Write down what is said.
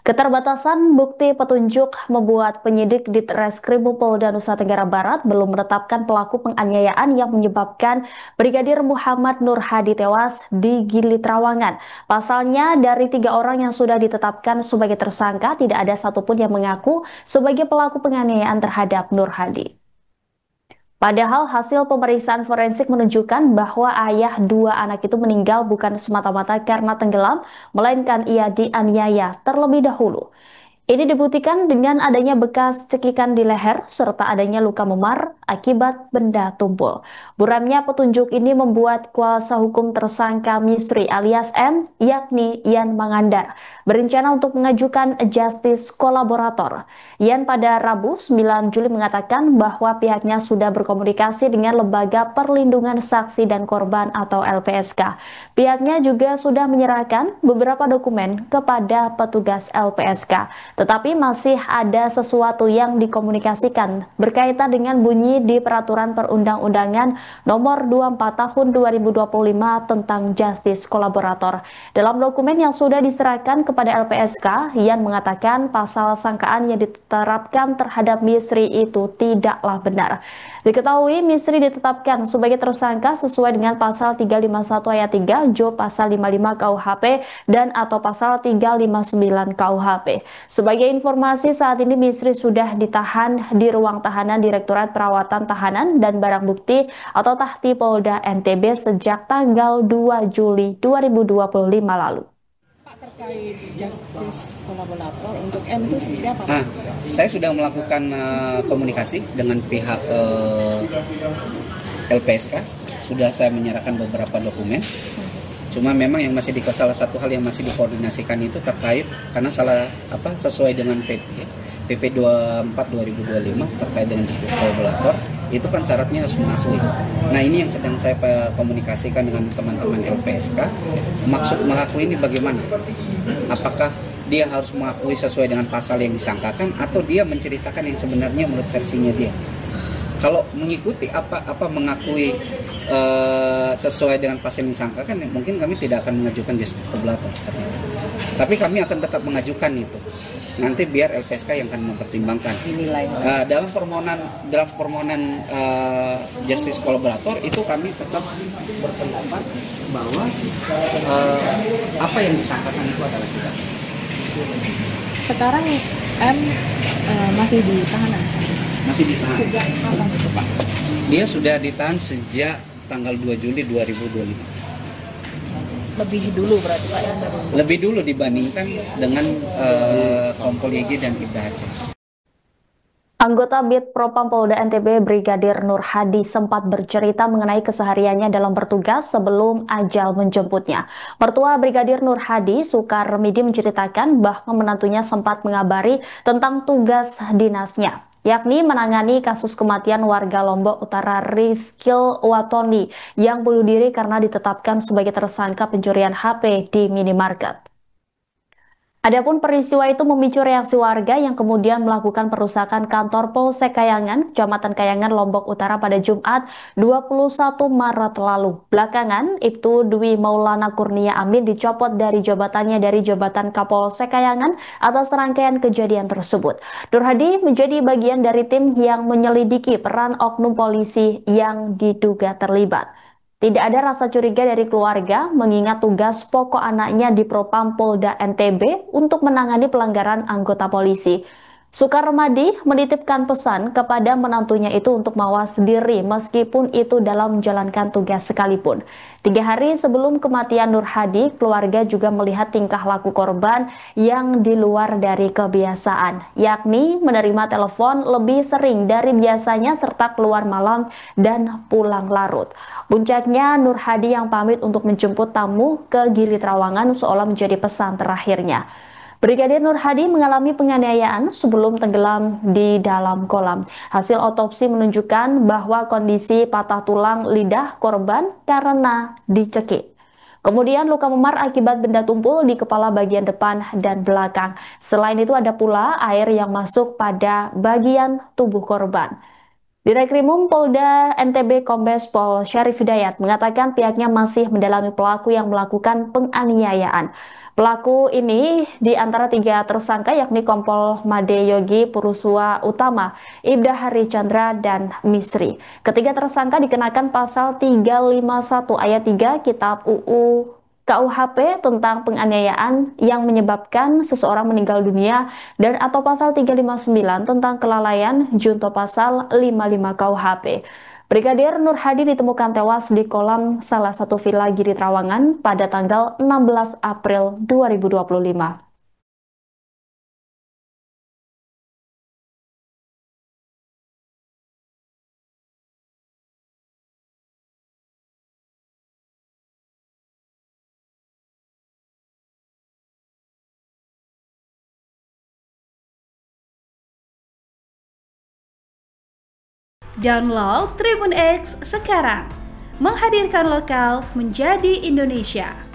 Keterbatasan bukti petunjuk membuat penyidik di Treskrim Polda Nusa Tenggara Barat belum menetapkan pelaku penganiayaan yang menyebabkan Brigadir Muhammad Nur Hadi tewas di Gili Trawangan. Pasalnya, dari 3 orang yang sudah ditetapkan sebagai tersangka, tidak ada satupun yang mengaku sebagai pelaku penganiayaan terhadap Nur Hadi. Padahal hasil pemeriksaan forensik menunjukkan bahwa ayah 2 anak itu meninggal bukan semata-mata karena tenggelam, melainkan ia dianiaya terlebih dahulu. Ini dibuktikan dengan adanya bekas cekikan di leher serta adanya luka memar akibat benda tumpul. Buramnya petunjuk ini membuat kuasa hukum tersangka Misri alias M, yakni Ian Mangandar, berencana untuk mengajukan justice kolaborator. Ian pada Rabu 9 Juli mengatakan bahwa pihaknya sudah berkomunikasi dengan Lembaga Perlindungan Saksi dan Korban atau LPSK. Pihaknya juga sudah menyerahkan beberapa dokumen kepada petugas LPSK. Tetapi masih ada sesuatu yang dikomunikasikan berkaitan dengan bunyi di Peraturan Perundang-undangan Nomor 24 Tahun 2025 tentang Justice Kolaborator. Dalam dokumen yang sudah diserahkan kepada LPSK, Ian mengatakan pasal sangkaan yang diterapkan terhadap Misri itu tidaklah benar. Diketahui Misri ditetapkan sebagai tersangka sesuai dengan pasal 351 ayat 3, Jo pasal 55 KUHP dan atau pasal 359 KUHP. Sebagai informasi, saat ini Misri sudah ditahan di ruang tahanan Direktorat Perawatan Tahanan dan Barang Bukti atau Tahti Polda NTB sejak tanggal 2 Juli 2025 lalu. Pak, terkait justice kolaborator untuk M itu seperti apa? Saya sudah melakukan komunikasi dengan pihak LPSK. Sudah saya menyerahkan beberapa dokumen. Cuma memang yang masih salah satu hal yang masih dikoordinasikan itu terkait karena sesuai dengan PP 24 2025 terkait dengan justice kolaborator itu kan syaratnya harus mengakui. Nah, ini yang sedang saya komunikasikan dengan teman-teman LPSK. Maksud mengakui ini bagaimana? Apakah dia harus mengakui sesuai dengan pasal yang disangkakan atau dia menceritakan yang sebenarnya menurut versinya dia? Kalau mengikuti mengakui sesuai dengan pasal yang disangkakan, mungkin kami tidak akan mengajukan justice kolaborator. Tapi kami akan tetap mengajukan itu. Nanti biar LPSK yang akan mempertimbangkan. Dalam permohonan justice kolaborator itu kami tetap berpendapat bahwa apa yang disangkakan itu adalah tidak. Sekarang M masih di tahanan. Masih ditahan. Sejak kapan itu, Pak? Dia sudah ditahan sejak tanggal 2 Juli 2025. Lebih dulu berarti, Pak? Lebih dulu dibandingkan dengan Kompol YG dan Ibda Aceh. Anggota Bid Propam Polda NTB Brigadir Nur Hadi sempat bercerita mengenai kesehariannya dalam bertugas sebelum ajal menjemputnya. Mertua Brigadir Nur Hadi, Sukarmidi, menceritakan bahwa menantunya sempat mengabari tentang tugas dinasnya, yakni menangani kasus kematian warga Lombok Utara Rizkil Watoni yang bunuh diri karena ditetapkan sebagai tersangka pencurian HP di minimarket. Adapun peristiwa itu memicu reaksi warga yang kemudian melakukan perusakan kantor Polsek Kayangan, Kecamatan Kayangan, Lombok Utara pada Jumat 21 Maret lalu. Belakangan, Ibtu Dwi Maulana Kurnia Amin dicopot dari jabatannya dari jabatan Kapolsek Kayangan atas rangkaian kejadian tersebut. Nur Hadi menjadi bagian dari tim yang menyelidiki peran oknum polisi yang diduga terlibat. Tidak ada rasa curiga dari keluarga mengingat tugas pokok anaknya di Propam Polda NTB untuk menangani pelanggaran anggota polisi. Sukarmadi menitipkan pesan kepada menantunya itu untuk mawas diri meskipun itu dalam menjalankan tugas sekalipun. 3 hari sebelum kematian Nur Hadi, keluarga juga melihat tingkah laku korban yang di luar dari kebiasaan, yakni menerima telepon lebih sering dari biasanya serta keluar malam dan pulang larut. Puncaknya, Nur Hadi yang pamit untuk menjemput tamu ke Gili Trawangan seolah menjadi pesan terakhirnya. Brigadir Nur Hadi mengalami penganiayaan sebelum tenggelam di dalam kolam. Hasil otopsi menunjukkan bahwa kondisi patah tulang lidah korban karena dicekik. Kemudian luka memar akibat benda tumpul di kepala bagian depan dan belakang. Selain itu ada pula air yang masuk pada bagian tubuh korban. Direkrimum Polda NTB Kombes Pol Syarif Hidayat mengatakan pihaknya masih mendalami pelaku yang melakukan penganiayaan. Pelaku ini di antara 3 tersangka yakni Kompol Made Yogi Purusua Utama, Ibda Hari Chandra, dan Misri. Ketiga tersangka dikenakan pasal 351 ayat 3 Kitab UU KUHP tentang penganiayaan yang menyebabkan seseorang meninggal dunia dan atau pasal 359 tentang kelalaian junto pasal 55 KUHP. Brigadir Nur Hadi ditemukan tewas di kolam salah satu villa Giri Trawangan pada tanggal 16 April 2025. Download Tribun X sekarang, menghadirkan lokal menjadi Indonesia.